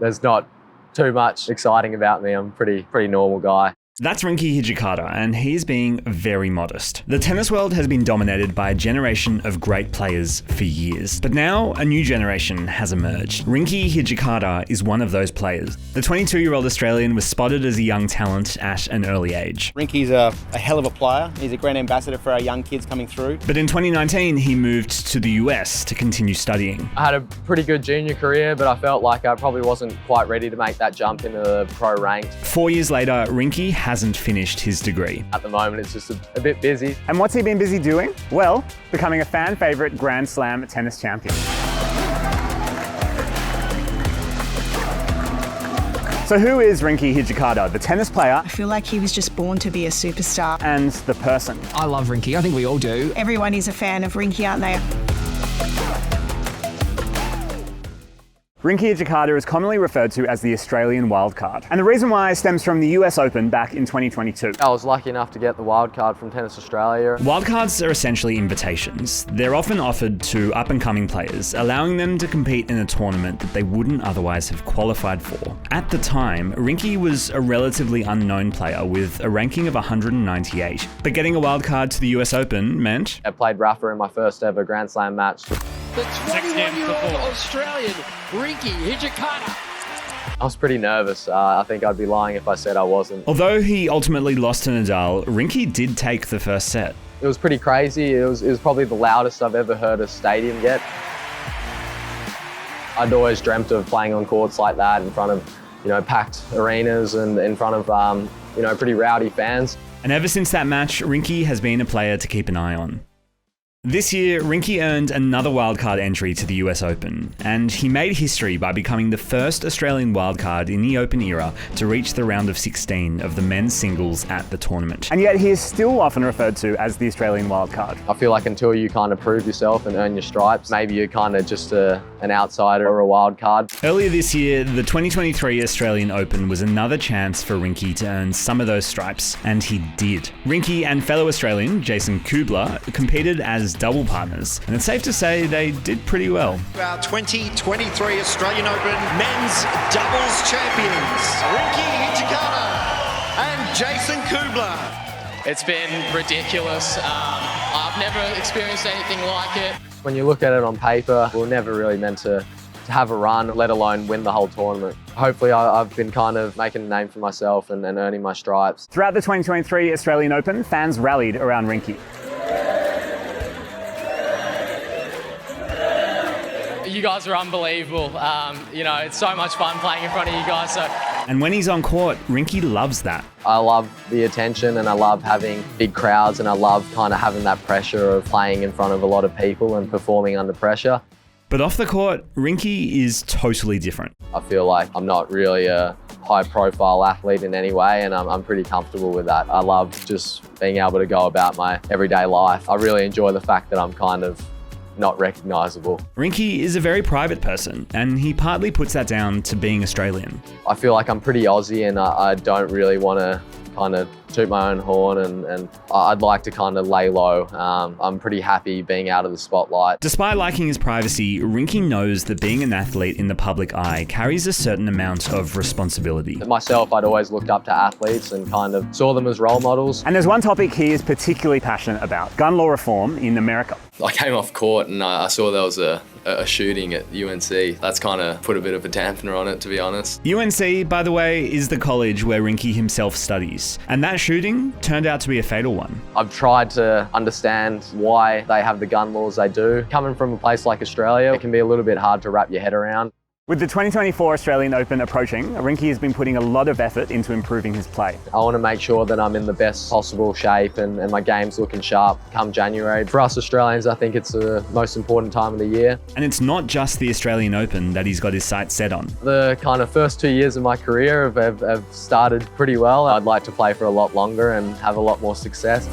there's not too much exciting about me. I'm a pretty normal guy. That's Rinky Hijikata, and he's being very modest. The tennis world has been dominated by a generation of great players for years, but now a new generation has emerged. Rinky Hijikata is one of those players. The 22-year-old Australian was spotted as a young talent at an early age. Rinky's a hell of a player. He's a great ambassador for our young kids coming through. But in 2019, he moved to the US to continue studying. I had a pretty good junior career, but I felt like I probably wasn't quite ready to make that jump into the pro ranks. 4 years later, Rinky hasn't finished his degree. At the moment, it's just a bit busy. And what's he been busy doing? Well, becoming a fan favourite Grand Slam tennis champion. So who is Rinky Hijikata, the tennis player? I feel like he was just born to be a superstar. And the person? I love Rinky. I think we all do. Everyone is a fan of Rinky, aren't they? Rinky Hijikata is commonly referred to as the Australian wildcard. And the reason why stems from the US Open back in 2022. I was lucky enough to get the wildcard from Tennis Australia. Wildcards are essentially invitations. They're often offered to up-and-coming players, allowing them to compete in a tournament that they wouldn't otherwise have qualified for. At the time, Rinky was a relatively unknown player with a ranking of 198. But getting a wildcard to the US Open meant... I played Rafa in my first ever Grand Slam match. The 21-year-old Australian, Rinky Hijikata. I was pretty nervous. I think I'd be lying if I said I wasn't. Although he ultimately lost to Nadal, Rinky did take the first set. It was pretty crazy. It was probably the loudest I've ever heard a stadium get. I'd always dreamt of playing on courts like that in front of, packed arenas and in front of, pretty rowdy fans. And ever since that match, Rinky has been a player to keep an eye on. This year, Rinky earned another wildcard entry to the US Open, and he made history by becoming the first Australian wildcard in the Open era to reach the round of 16 of the men's singles at the tournament. And yet he is still often referred to as the Australian wildcard. I feel like until you kind of prove yourself and earn your stripes, maybe you're kind of just an outsider or a wild card. Earlier this year, the 2023 Australian Open was another chance for Rinky to earn some of those stripes, and he did. Rinky and fellow Australian Jason Kubler competed as double partners, and it's safe to say they did pretty well. Our 2023 Australian Open men's doubles champions, Rinky Hijikata and Jason Kubler. It's been ridiculous. I've never experienced anything like it. When you look at it on paper, we were never really meant to have a run, let alone win the whole tournament. Hopefully I've been kind of making a name for myself and earning my stripes. Throughout the 2023 Australian Open, fans rallied around Rinky. You guys are unbelievable. It's so much fun playing in front of you guys. And when he's on court, Rinky loves that. I love the attention and I love having big crowds and I love kind of having that pressure of playing in front of a lot of people and performing under pressure. But off the court, Rinky is totally different. I feel like I'm not really a high-profile athlete in any way, and I'm pretty comfortable with that. I love just being able to go about my everyday life. I really enjoy the fact that I'm kind of not recognisable. Rinky is a very private person, and he partly puts that down to being Australian. I feel like I'm pretty Aussie, and I don't really want to kind of toot my own horn, and I'd like to kind of lay low. I'm pretty happy being out of the spotlight. Despite liking his privacy, Rinky knows that being an athlete in the public eye carries a certain amount of responsibility. Myself, I'd always looked up to athletes and kind of saw them as role models. And there's one topic he is particularly passionate about: gun law reform in America. I came off court and I saw there was a shooting at UNC. That's kind of put a bit of a dampener on it, to be honest. UNC, by the way, is the college where Rinky himself studies. And that shooting turned out to be a fatal one. I've tried to understand why they have the gun laws they do. Coming from a place like Australia, it can be a little bit hard to wrap your head around. With the 2024 Australian Open approaching, Rinky has been putting a lot of effort into improving his play. I want to make sure that I'm in the best possible shape and my game's looking sharp come January. For us Australians, I think it's the most important time of the year. And it's not just the Australian Open that he's got his sights set on. The kind of first 2 years of my career have started pretty well. I'd like to play for a lot longer and have a lot more success.